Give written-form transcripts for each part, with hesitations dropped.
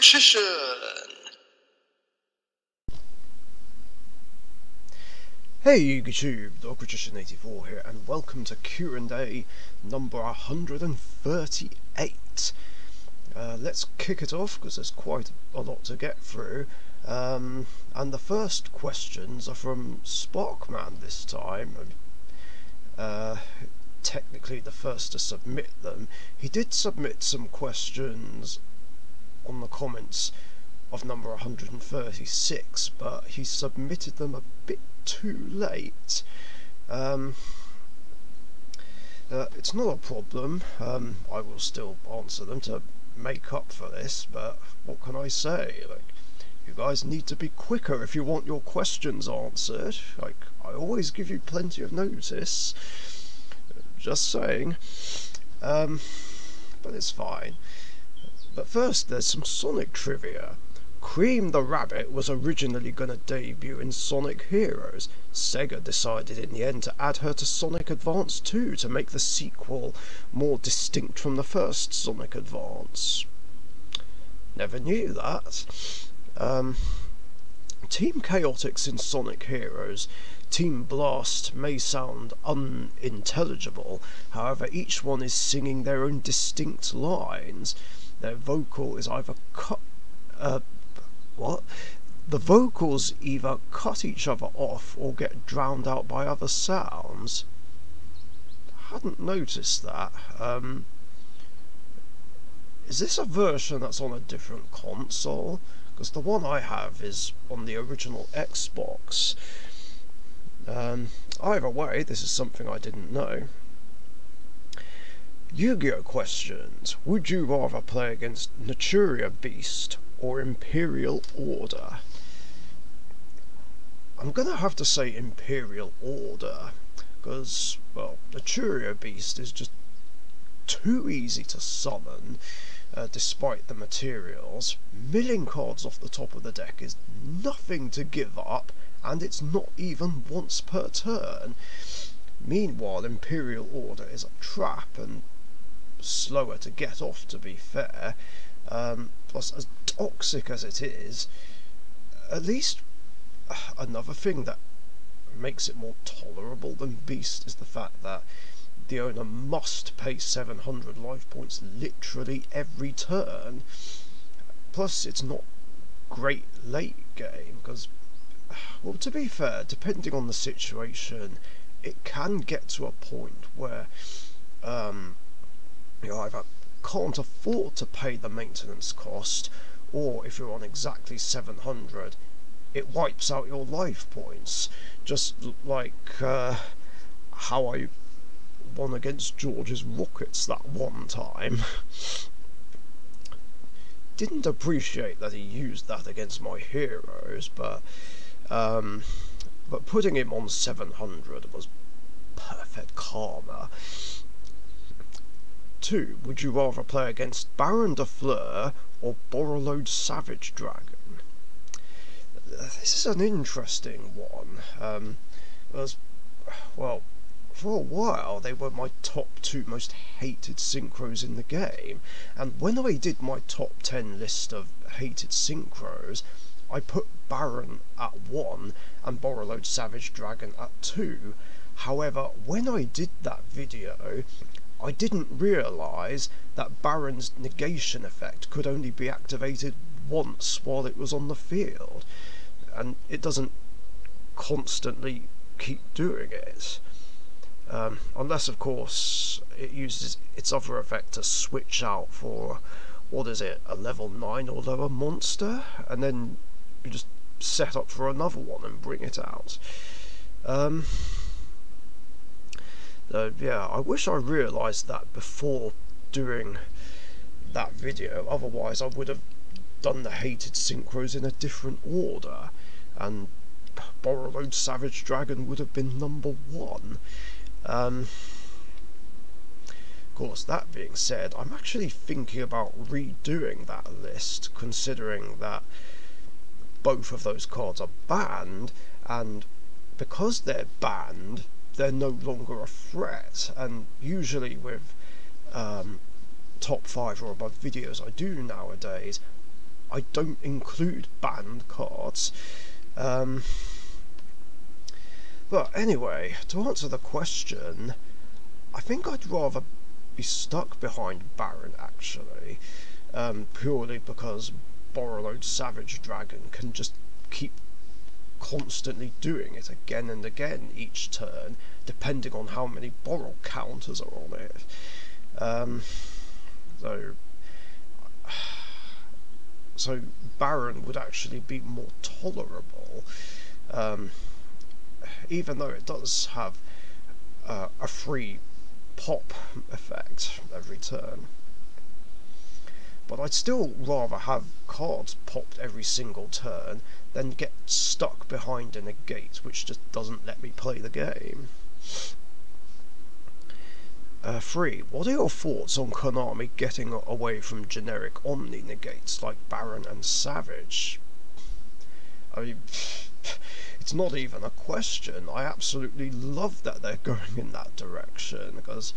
Richician! Hey YouTube, Richician84 here, and welcome to Q&A number 138. Let's kick it off, because there's quite a lot to get through. And the first questions are from Sparkman this time. Technically the first to submit them. He did submit some questions on the comments of number 136, but he submitted them a bit too late. It's not a problem. I will still answer them to make up for this, but what can I say? Like, you guys need to be quicker if you want your questions answered. Like, I always give you plenty of notice. Just saying. But it's fine. But first, there's some Sonic trivia. Cream the Rabbit was originally going to debut in Sonic Heroes. Sega decided in the end to add her to Sonic Advance 2 to make the sequel more distinct from the first Sonic Advance. Never knew that. Team Chaotix in Sonic Heroes. Team Blast may sound unintelligible, however each one is singing their own distinct lines. Their vocal is either the vocals either cut each other off or get drowned out by other sounds. Hadn't noticed that. Is this a version that's on a different console? Because the one I have is on the original Xbox. Either way, this is something I didn't know. Yu-Gi-Oh! Questions. Would you rather play against Naturia Beast or Imperial Order? I'm gonna have to say Imperial Order, because, well, Naturia Beast is just too easy to summon, despite the materials. Milling cards off the top of the deck is nothing to give up, and it's not even once per turn. Meanwhile, Imperial Order is a trap, and slower to get off, to be fair. Plus, as toxic as it is, at least another thing that makes it more tolerable than Beast is the fact that the owner must pay 700 life points literally every turn. Plus, it's not great late game, because, well, to be fair, depending on the situation, it can get to a point where you either can't afford to pay the maintenance cost, or if you're on exactly 700, it wipes out your life points. Just like how I won against George's Rockets that one time. Didn't appreciate that he used that against my heroes, but putting him on 700 was perfect karma. 2. Would you rather play against Baron de Fleur or Borreload Savage Dragon? This is an interesting one. Because, well, for a while they were my top 2 most hated synchros in the game, and when I did my top 10 list of hated synchros, I put Baron at 1 and Borreload Savage Dragon at 2. However, when I did that video, I didn't realise that Baron's negation effect could only be activated once while it was on the field, and it doesn't constantly keep doing it. Unless, of course, it uses its other effect to switch out for, what is it, a level 9 or lower monster, and then you just set up for another one and bring it out. Yeah, I wish I realised that before doing that video, otherwise I would have done the hated synchros in a different order, and Borreload Savage Dragon would have been number 1. Of course, that being said, I'm actually thinking about redoing that list, considering that both of those cards are banned, and because they're banned, they're no longer a threat. And usually with top 5 or above videos I do nowadays, I don't include banned cards. But anyway, to answer the question, I think I'd rather be stuck behind Baron, actually, purely because Borrelode Savage Dragon can just keep constantly doing it again and again each turn, depending on how many Borrel counters are on it. So Baron would actually be more tolerable, even though it does have a free pop effect every turn. But I'd still rather have cards popped every single turn than get stuck behind a negate which just doesn't let me play the game. 3. What are your thoughts on Konami getting away from generic Omni negates like Baron and Savage? I mean, it's not even a question. I absolutely love that they're going in that direction, because,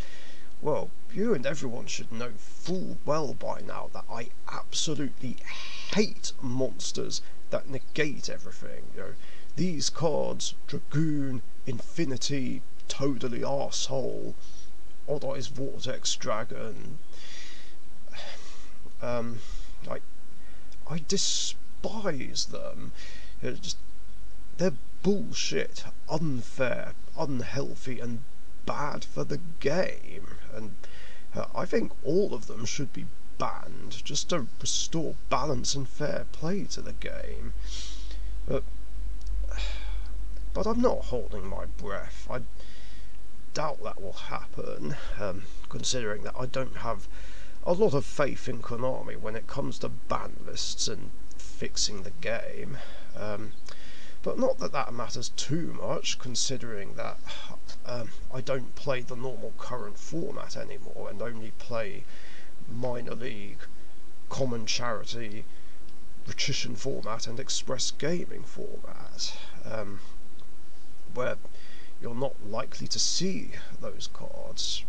well, you and everyone should know full well by now that I absolutely hate monsters that negate everything. You know, these cards, Dragoon, Infinity, Totally Arsehole, Odd Eyes Vortex Dragon, I despise them. They're bullshit, unfair, unhealthy, and bad for the game, and I think all of them should be banned just to restore balance and fair play to the game. But I'm not holding my breath. I doubt that will happen, considering that I don't have a lot of faith in Konami when it comes to ban lists and fixing the game. But not that that matters too much, considering that I don't play the normal current format anymore and only play minor league, common charity, Richician format and express gaming format, where you're not likely to see those cards.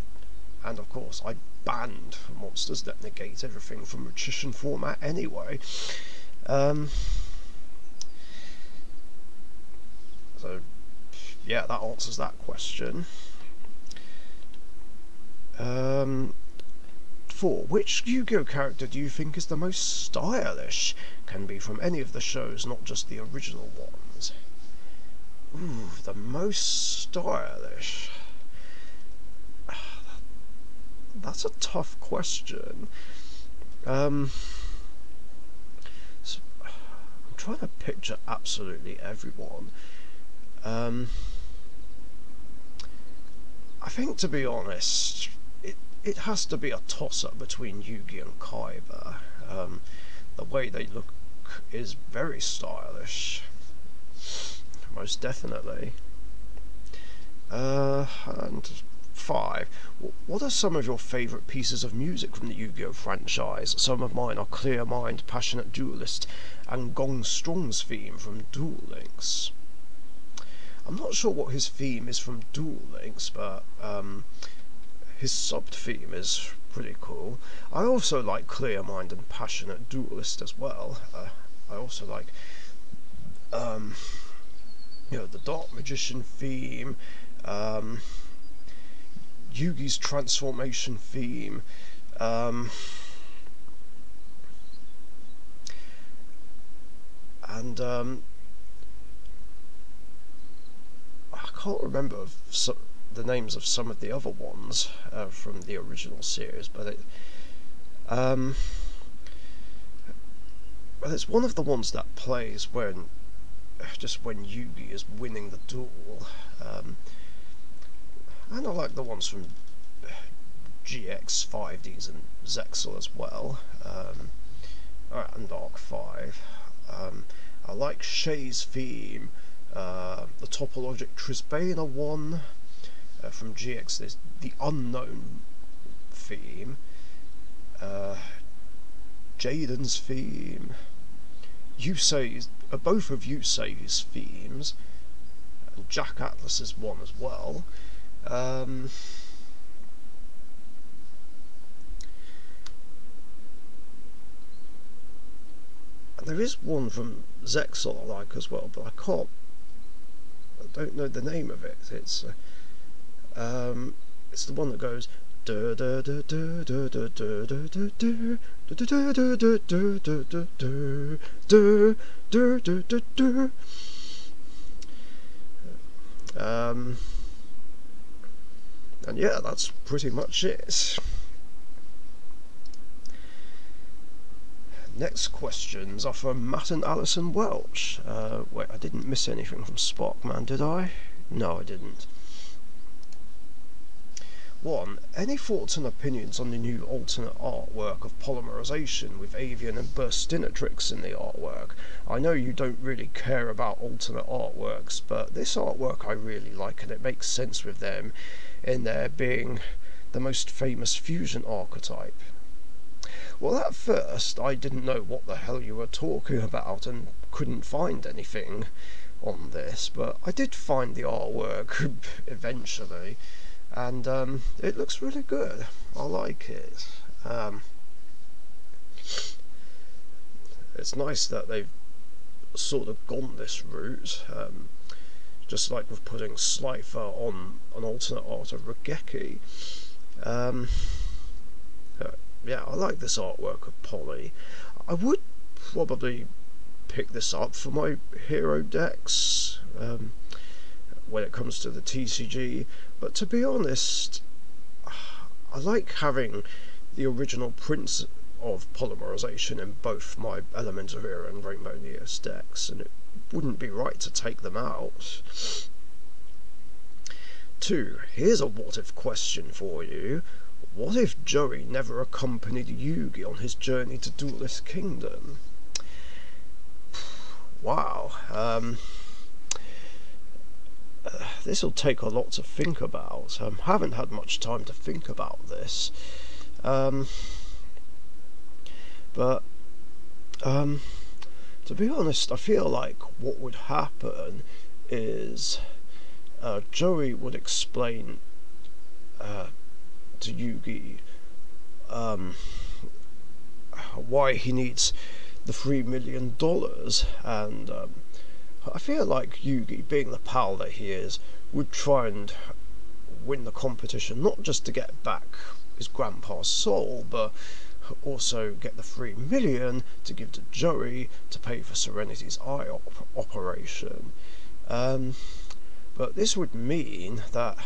And of course I banned monsters that negate everything from Richician format anyway. So yeah, that answers that question. 4. Which Yu-Gi-Oh character do you think is the most stylish? Can be from any of the shows, not just the original ones. Ooh, the most stylish. That's a tough question. I'm trying to picture absolutely everyone. I think, to be honest, it has to be a toss-up between Yugi and Kaiba. The way they look is very stylish, most definitely. And 5. What are some of your favourite pieces of music from the Yu-Gi-Oh franchise? Some of mine are Clear Mind, Passionate Duelist, and Gong Strong's theme from Duel Links. I'm not sure what his theme is from Duel Links, but his subbed theme is pretty cool. I also like Clear Mind and Passionate Duelist as well. I also like, the Dark Magician theme, Yugi's transformation theme, and I can't remember the names of some of the other ones from the original series, but it's one of the ones that plays when Yugi is winning the duel. And I like the ones from GX, 5Ds, and Zexal as well. And Dark 5. I like Shay's theme, the Topologic Trisbana one from GX. There's the Unknown theme, Jaden's theme, Yusei's, both of Yusei's themes, and Jack Atlas's one as well. There is one from Zexal I like as well, but I don't know the name of it. It's the one that goes. And yeah, that's pretty much it. Next questions are from Matt and Alison Welch. Wait, I didn't miss anything from Sparkman, did I? No, I didn't. 1. Any thoughts and opinions on the new alternate artwork of polymerization with avian and burstinatrix in the artwork? I know you don't really care about alternate artworks, but this artwork I really like, and it makes sense with them in there being the most famous fusion archetype. Well, at first I didn't know what the hell you were talking about and couldn't find anything on this, but I did find the artwork eventually, and it looks really good. I like it. It's nice that they've sort of gone this route, just like with putting Slifer on an alternate art of Regeki. Yeah, I like this artwork of Poly. I would probably pick this up for my hero decks when it comes to the TCG, but to be honest, I like having the original prints of polymerization in both my Elemental Hero and Rainbow Neos decks, and it wouldn't be right to take them out. 2. Here's a what-if question for you. What if Joey never accompanied Yugi on his journey to Duelist Kingdom? Wow. This will take a lot to think about. Haven't had much time to think about this. But to be honest, I feel like what would happen is Joey would explain to Yugi why he needs the $3 million, and I feel like Yugi, being the pal that he is, would try and win the competition, not just to get back his grandpa's soul, but also get the $3 million to give to Joey to pay for Serenity's eye operation. But this would mean that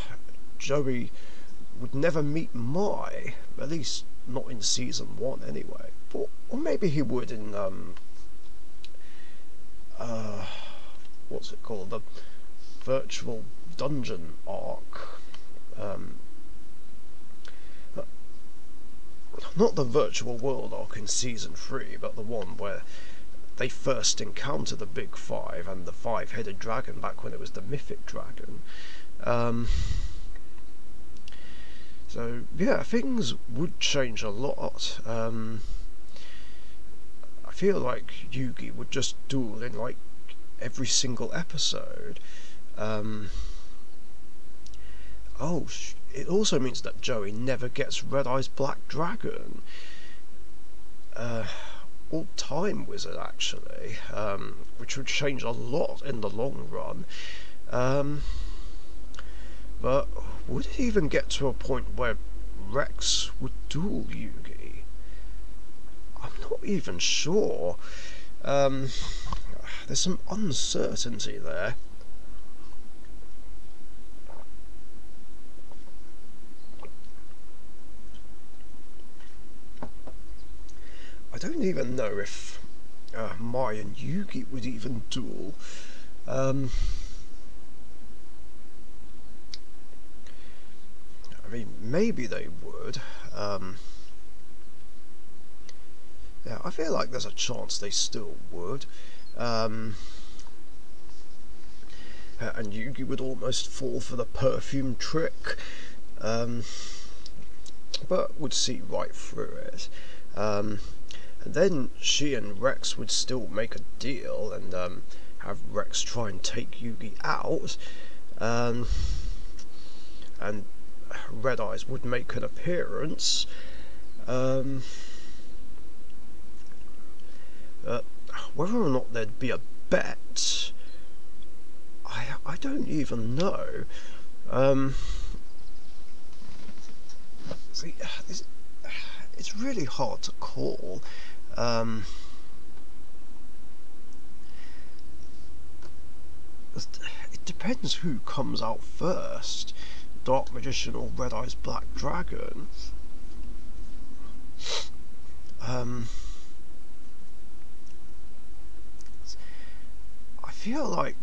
Joey would never meet Mai, at least not in season 1 anyway. Or maybe he would in what's it called, the virtual dungeon arc. Not the virtual world arc in season 3, but the one where they first encounter the Big Five and the 5-headed dragon back when it was the mythic dragon. So yeah, things would change a lot. I feel like Yugi would just duel in like every single episode. It also means that Joey never gets Red Eye's Black Dragon. Or Time Wizard, actually, which would change a lot in the long run. But would it even get to a point where Rex would duel Yugi? I'm not even sure. There's some uncertainty there. I don't even know if Mai and Yugi would even duel. I mean, maybe they would. Yeah, I feel like there's a chance they still would. And Yugi would almost fall for the perfume trick, but would see right through it. And then she and Rex would still make a deal and have Rex try and take Yugi out, and Red Eyes would make an appearance. whether or not there'd be a bet, I don't even know. See, it's really hard to call. It depends who comes out first, Dark Magician or Red Eyes Black Dragon. I feel like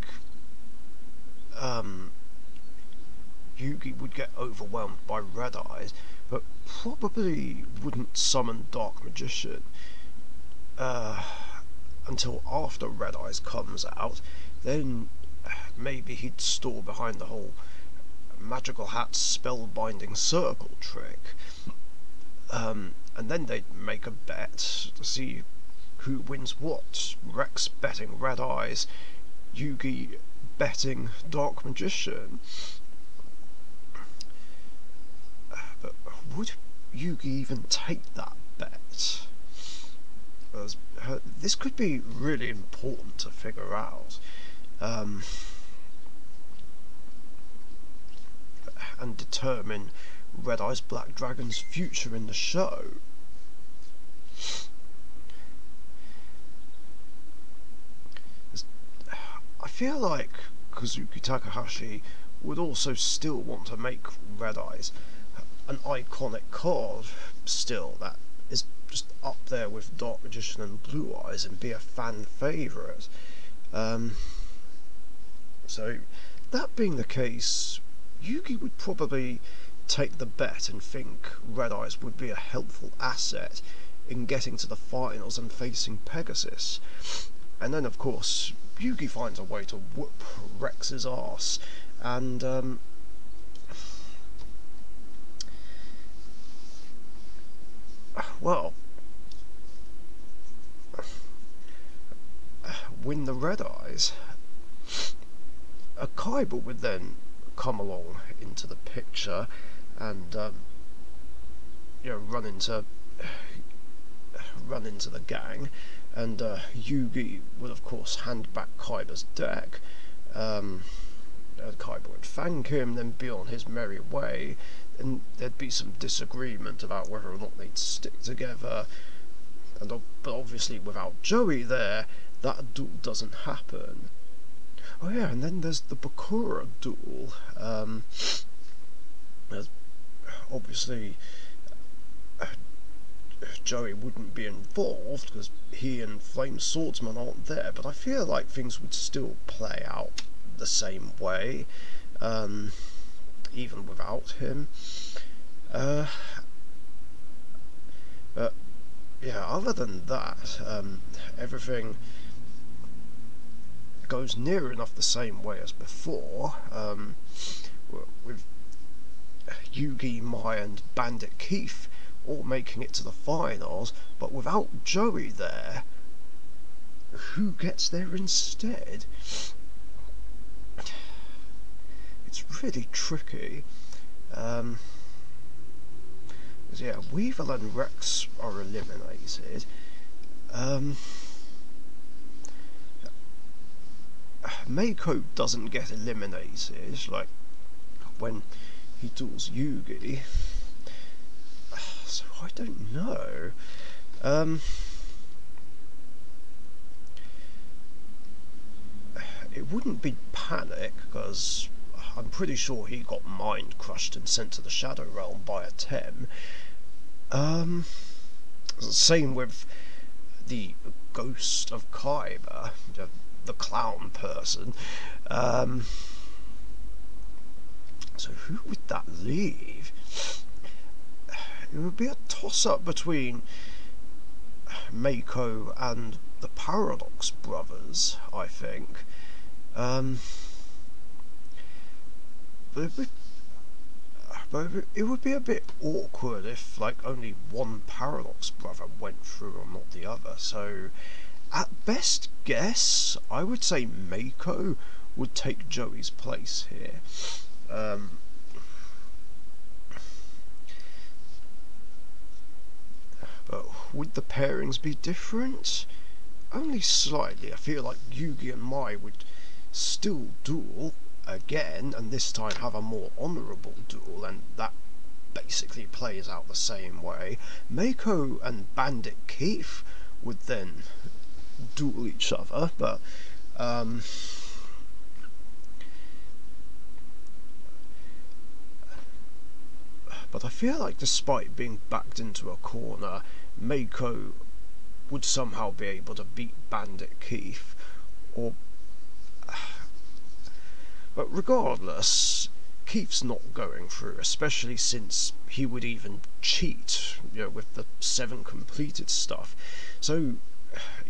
Yugi would get overwhelmed by Red Eyes, but probably wouldn't summon Dark Magician until after Red Eyes comes out. Then maybe he'd stall behind the whole Magical Hat spellbinding circle trick, and then they'd make a bet to see who wins what. Rex betting Red Eyes, Yugi betting Dark Magician. But would Yugi even take that bet? This could be really important to figure out. And determine Red Eyes Black Dragon's future in the show. I feel like Kazuki Takahashi would also still want to make Red Eyes an iconic card still that is just up there with Dark Magician and Blue Eyes and be a fan favourite. So that being the case, Yugi would probably take the bet and think Red Eyes would be a helpful asset in getting to the finals and facing Pegasus. And then of course Yugi finds a way to whoop Rex's arse, and well, win the Red Eyes. Kaiba would then come along into the picture and run into the gang, and Yugi would of course hand back Kaiba's deck. Kaiba would thank him, then be on his merry way, and there'd be some disagreement about whether or not they'd stick together. But obviously without Joey there, that duel doesn't happen. Oh yeah, and then there's the Bakura duel. Obviously Joey wouldn't be involved because he and Flame Swordsman aren't there, but I feel like things would still play out the same way, even without him. But yeah, other than that, everything goes near enough the same way as before, with Yugi, Mai and Bandit Keith all making it to the finals, but without Joey there, who gets there instead? It's really tricky. Yeah, Weevil and Rex are eliminated. Mako doesn't get eliminated, like when he duels Yugi. So I don't know. It wouldn't be Panic, because I'm pretty sure he got mind crushed and sent to the Shadow Realm by a Tem. Same with the ghost of Kaiba, the clown person. So who would that leave? It would be a toss-up between Mako and the Paradox Brothers, I think. But it would be a bit awkward if, like, only one Paradox brother went through and not the other. So, at best guess, I would say Mako would take Joey's place here. But would the pairings be different? only slightly. I feel like Yugi and Mai would still duel again, and this time have a more honourable duel, and that basically plays out the same way. Mako and Bandit Keith would then duel each other, but I feel like despite being backed into a corner, Mako would somehow be able to beat Bandit Keith, or but regardless, Keith's not going through, especially since he would even cheat, with the 7 completed stuff. So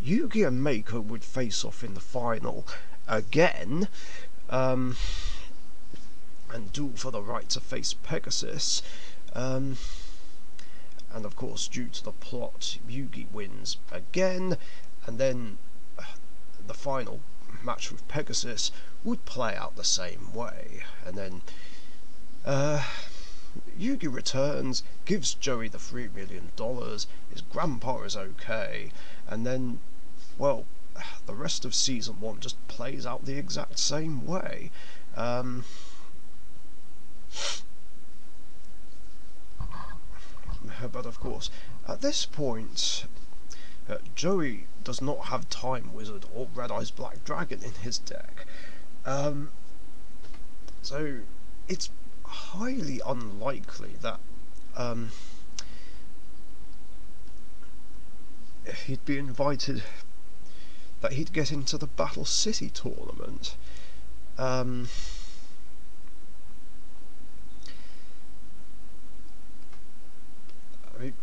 Yugi and Mako would face off in the final again, and duel for the right to face Pegasus. And of course, due to the plot, Yugi wins again, and then the final match with Pegasus would play out the same way. And then Yugi returns, gives Joey the $3 million, his grandpa is okay, and then, well, the rest of Season 1 just plays out the exact same way. But of course, at this point, Joey does not have Time Wizard or Red Eyes Black Dragon in his deck. So it's highly unlikely that he'd be invited, that he'd get into the Battle City tournament. I mean,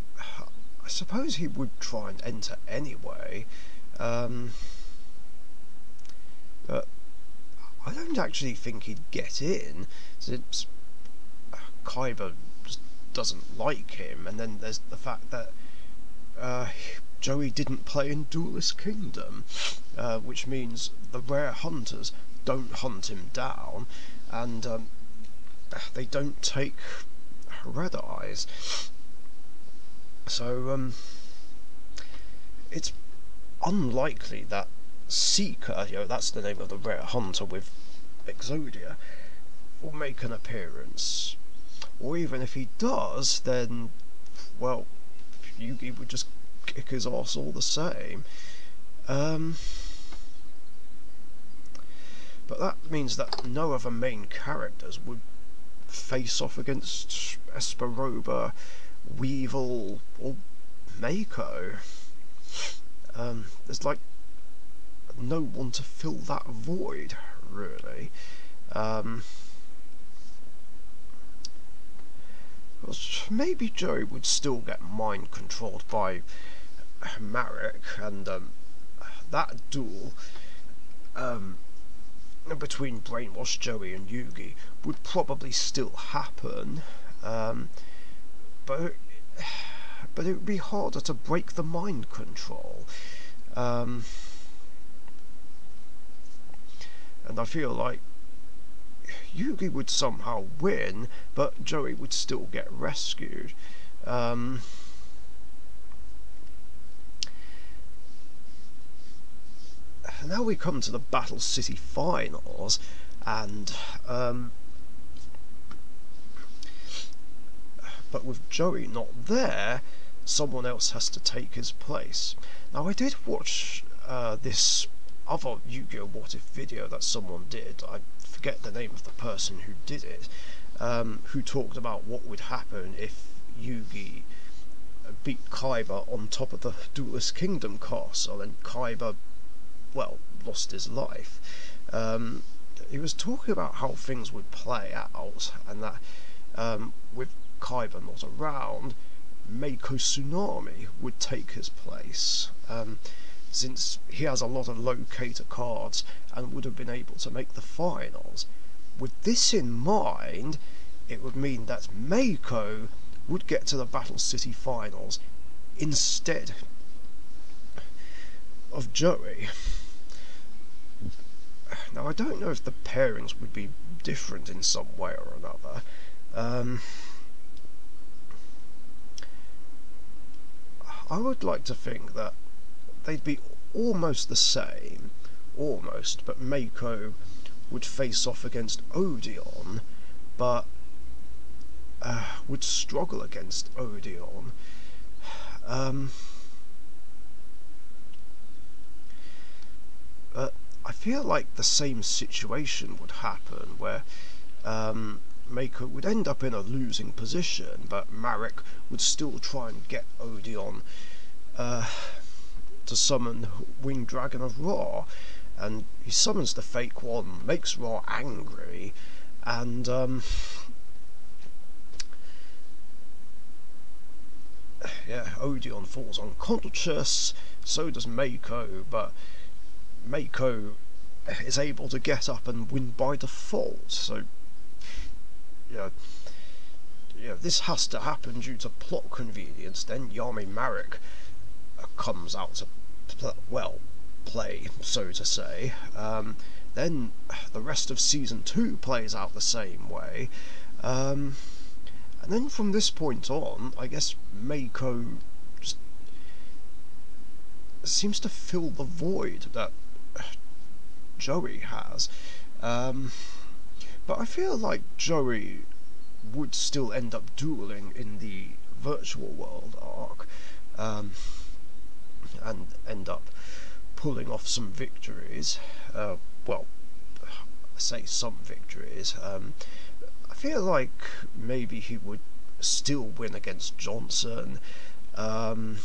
I suppose he would try and enter anyway, but I don't actually think he'd get in, since Kaiba just doesn't like him, and then there's the fact that Joey didn't play in Duelist Kingdom, which means the rare hunters don't hunt him down, and they don't take Red Eyes. So it's unlikely that Seeker, that's the name of the rare hunter with Exodia, will make an appearance. Or even if he does, then, well, Yugi would just kick his ass all the same. But that means that no other main characters would face off against Esperoba, Weevil, or Mako. There's like no one to fill that void, really. Maybe Joey would still get mind controlled by Marek, and that duel between Brainwash Joey and Yugi would probably still happen, but it would be harder to break the mind control. And I feel like Yugi would somehow win, but Joey would still get rescued. Now we come to the Battle City finals, and but with Joey not there, someone else has to take his place. Now I did watch this other Yu-Gi-Oh! What If video that someone did. I forget the name of the person who did it, who talked about what would happen if Yugi beat Kaiba on top of the Duelist Kingdom castle, and Kaiba, well, lost his life. He was talking about how things would play out, and that with Kaiba not around, Mako Tsunami would take his place, since he has a lot of locator cards and would have been able to make the finals. With this in mind, it would mean that Mako would get to the Battle City finals instead of Joey. Now I don't know if the pairings would be different in some way or another. I would like to think that they'd be almost the same, almost, but Mako would face off against Odeon, but would struggle against Odeon. But I feel like the same situation would happen, where Mako would end up in a losing position, but Marek would still try and get Odeon to summon Winged Dragon of Ra, and he summons the fake one, makes Ra angry, and yeah, Odeon falls unconscious, so does Mako, but Mako is able to get up and win by default, so yeah, this has to happen due to plot convenience. Then Yami Marek comes out to play, so to say. Then the rest of season 2 plays out the same way, and then from this point on, I guess Mako just seems to fill the void that Joey has. But I feel like Joey would still end up dueling in the virtual world arc, and end up pulling off some victories. Well, I say some victories. I feel like maybe he would still win against Johnson, and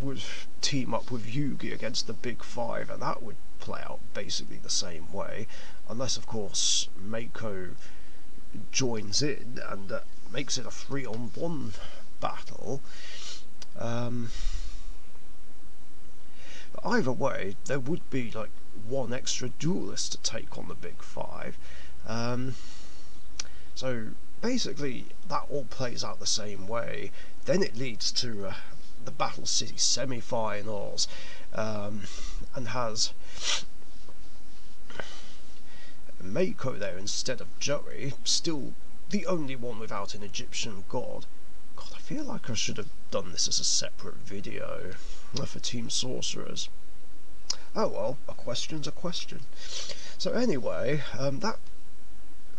would team up with Yugi against the Big Five, and that would play out basically the same way, unless of course Mako joins in and makes it a 3-on-1 battle. But either way, there would be like one extra duelist to take on the Big Five, so basically that all plays out the same way. Then it leads to the Battle City semi-finals, and has Mako there instead of Joey, still the only one without an Egyptian god. God, I feel like I should have done this as a separate video for Team Sorcerers. Oh well, a question's a question. So anyway, that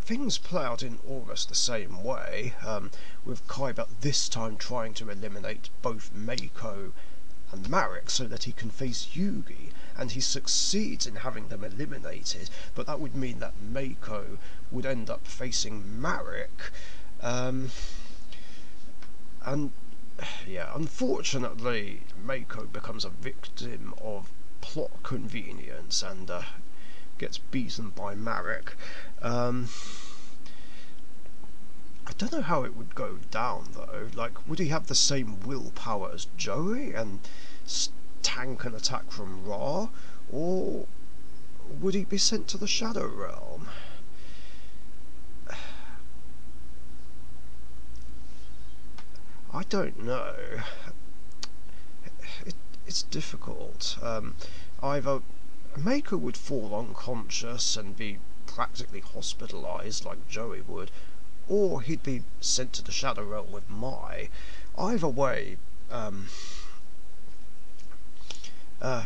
things play out in almost the same way, with Kaiba this time trying to eliminate both Mako and Marek so that he can face Yugi, and he succeeds in having them eliminated, but that would mean that Mako would end up facing Marek, and yeah, unfortunately Mako becomes a victim of plot convenience and gets beaten by Marek. I don't know how it would go down though. Like, would he have the same willpower as Joey and tank an attack from Ra, or would he be sent to the Shadow Realm? I don't know. It's difficult. Either Mako would fall unconscious and be practically hospitalised like Joey would, or he'd be sent to the Shadow Realm with Mai. Either way,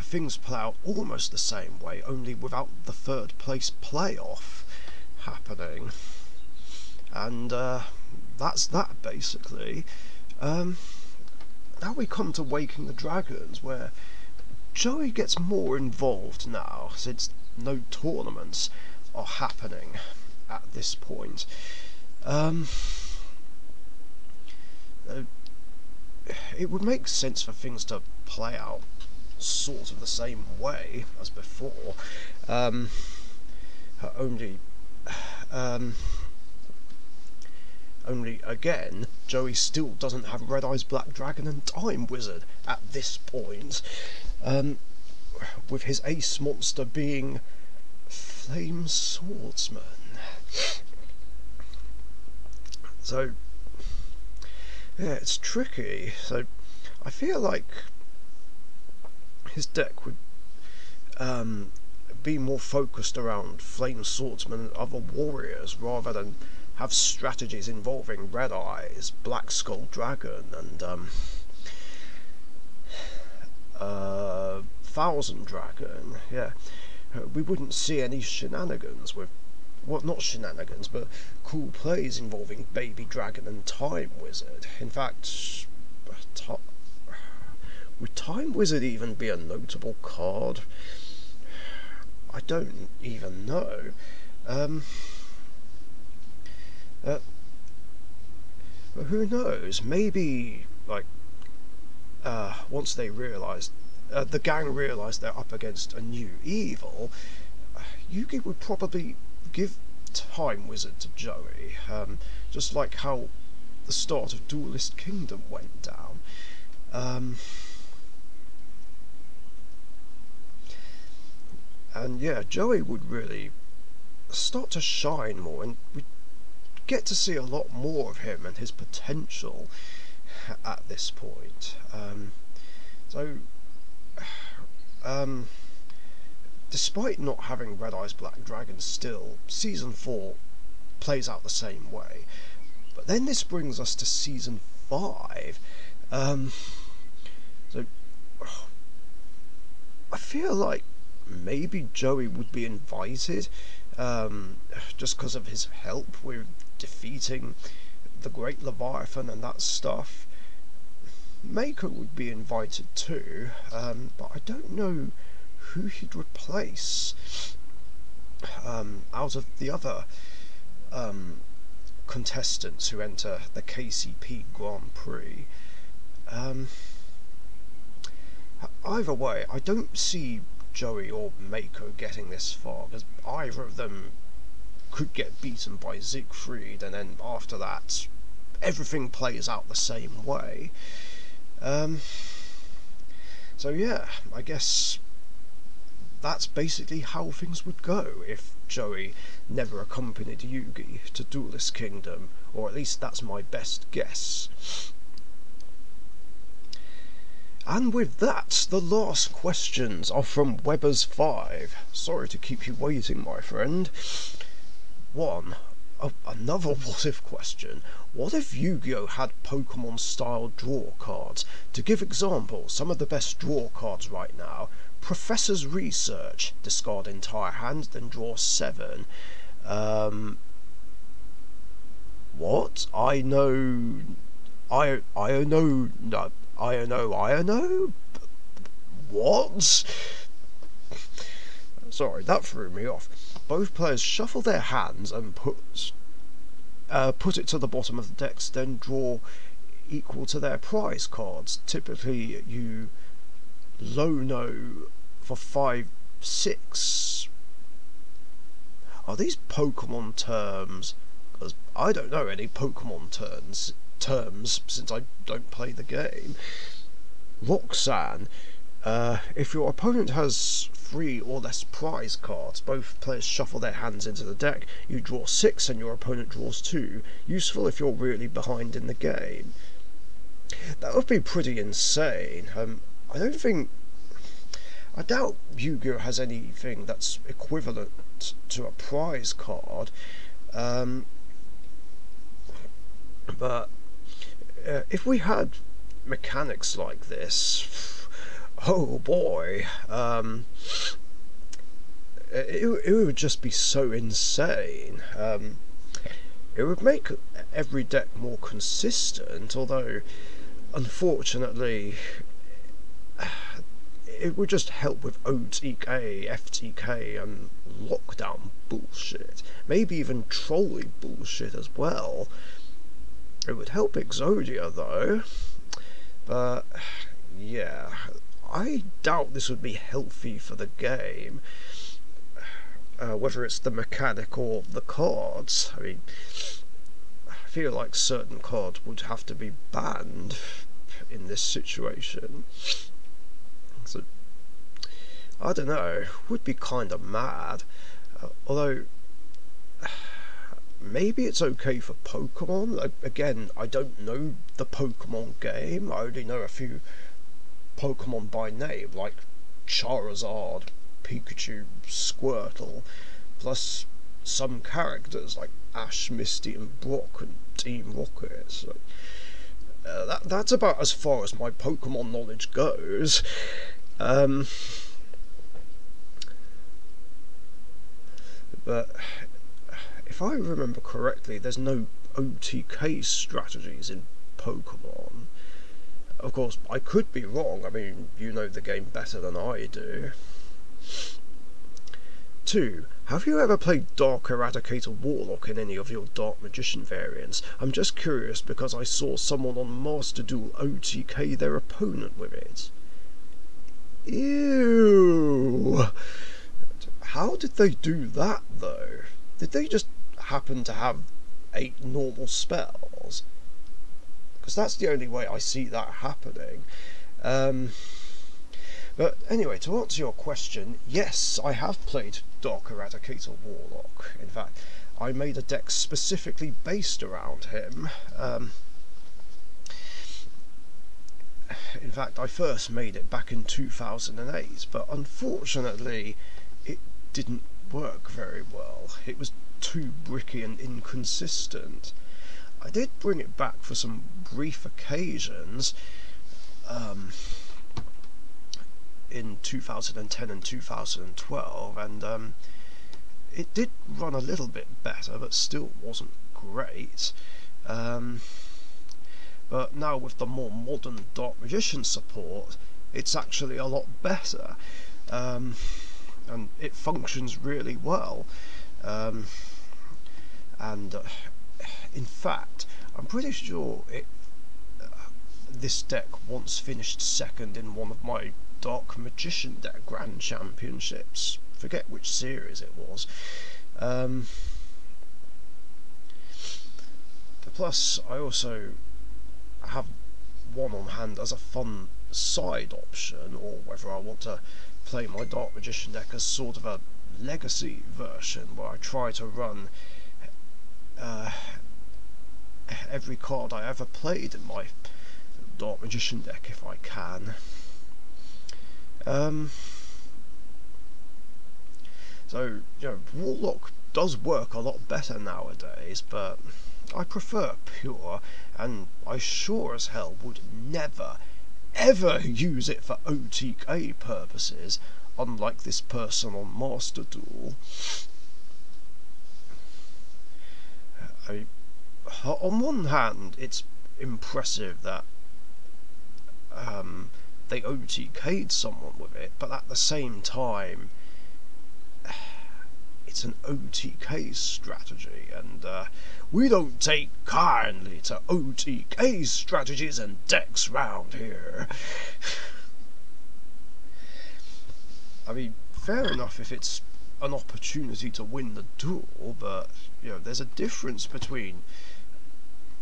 things play out almost the same way, only without the third place playoff happening. And that's that basically. Now we come to Waking the Dragons, where Joey gets more involved now, since no tournaments are happening at this point. It would make sense for things to play out sort of the same way as before, only again, Joey still doesn't have Red Eyes Black Dragon and Time Wizard at this point, with his ace monster being Flame Swordsman. So yeah, it's tricky. So I feel like his deck would be more focused around Flame Swordsman and other warriors, rather than have strategies involving Red Eyes, Black Skull Dragon, and Thousand Dragon, yeah, we wouldn't see any shenanigans with, well, not shenanigans, but cool plays involving Baby Dragon and Time Wizard. In fact, would Time Wizard even be a notable card? I don't even know. But who knows? Maybe, like, once they realised, the gang realised they're up against a new evil, Yugi would probably give Time Wizard to Joey, just like how the start of Duelist Kingdom went down. And yeah, Joey would really start to shine more, and we'd get to see a lot more of him and his potential at this point. Despite not having Red Eyes Black Dragon still, Season 4 plays out the same way. But then this brings us to Season 5. I feel like maybe Joey would be invited, just because of his help with defeating the Great Leviathan and that stuff. Mako would be invited too, but I don't know who he'd replace out of the other contestants who enter the KCP Grand Prix. Either way, I don't see Joey or Mako getting this far, because either of them could get beaten by Siegfried, and then after that everything plays out the same way. So yeah, I guess that's basically how things would go if Joey never accompanied Yugi to Duelist Kingdom, or at least that's my best guess. And with that, the last questions are from Weber's 5. Sorry to keep you waiting, my friend. 1. Another what if question. What if Yu-Gi-Oh had Pokemon style draw cards? To give example, some of the best draw cards right now: Professor's Research, discard entire hand, then draw 7. What? I know. What? Sorry, that threw me off. Both players shuffle their hands and put it to the bottom of the decks, then draw equal to their prize cards. Typically, you low-no for 5, 6. Are these Pokemon terms? Because I don't know any Pokemon terms since I don't play the game. Roxanne. If your opponent has 3 or less prize cards, both players shuffle their hands into the deck. You draw 6 and your opponent draws 2. Useful if you're really behind in the game. That would be pretty insane. I doubt Yu-Gi-Oh has anything that's equivalent to a prize card. But if we had mechanics like this, oh boy, it would just be so insane. It would make every deck more consistent, although unfortunately it would just help with OTK, FTK and lockdown bullshit, maybe even trolley bullshit as well. It would help Exodia though, but yeah, I doubt this would be healthy for the game, whether it's the mechanic or the cards. I mean, I feel like certain cards would have to be banned in this situation. So, I don't know, would be kind of mad, although maybe it's okay for Pokemon. Again, I don't know the Pokemon game. I only know a few Pokemon by name, like Charizard, Pikachu, Squirtle, plus some characters like Ash, Misty and Brock and Team Rocket. So, that's about as far as my Pokemon knowledge goes. But if I remember correctly, there's no OTK strategies in Pokemon. Of course, I could be wrong. I mean, you know the game better than I do. 2. Have you ever played Dark Eradicator Warlock in any of your Dark Magician variants? I'm just curious because I saw someone on Master Duel OTK their opponent with it. Ew! How did they do that, though? Did they just happen to have 8 normal spells? Because that's the only way I see that happening. But anyway, to answer your question, yes, I have played Dark Eradicator Warlock. In fact, I made a deck specifically based around him. In fact, I first made it back in 2008, but unfortunately, it didn't work very well. It was too bricky and inconsistent. I did bring it back for some brief occasions in 2010 and 2012, and it did run a little bit better, but still wasn't great. But now with the more modern Dark Magician support, it's actually a lot better, and it functions really well. In fact, I'm pretty sure this deck once finished second in one of my Dark Magician deck Grand Championships. Forget which series it was. Plus, I also have one on hand as a fun side option, or whether I want to play my Dark Magician deck as sort of a legacy version where I try to run every card I ever played in my Dark Magician deck if I can. So, you know, Warlock does work a lot better nowadays, but I prefer Pure, and I sure as hell would never, ever use it for OTK purposes, unlike this person on Master Duel. On one hand, it's impressive that they OTK'd someone with it, but at the same time, it's an OTK strategy, and we don't take kindly to OTK strategies and decks round here. I mean, fair enough if it's an opportunity to win the duel, but you know, there's a difference between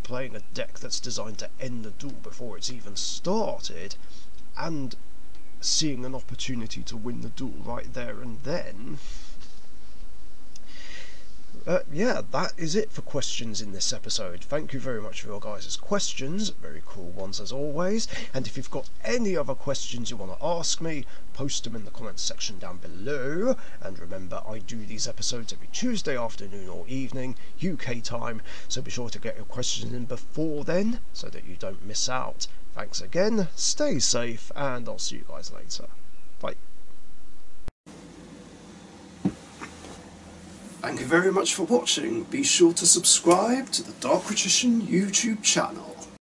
playing a deck that's designed to end the duel before it's even started and seeing an opportunity to win the duel right there and then. Yeah, that is it for questions in this episode. Thank you very much for your guys' questions, very cool ones as always, and if you've got any other questions you want to ask me, post them in the comments section down below, and remember, I do these episodes every Tuesday afternoon or evening, UK time, so be sure to get your questions in before then, so that you don't miss out. Thanks again, stay safe, and I'll see you guys later. Bye. Thank you very much for watching. Be sure to subscribe to the Richician YouTube channel.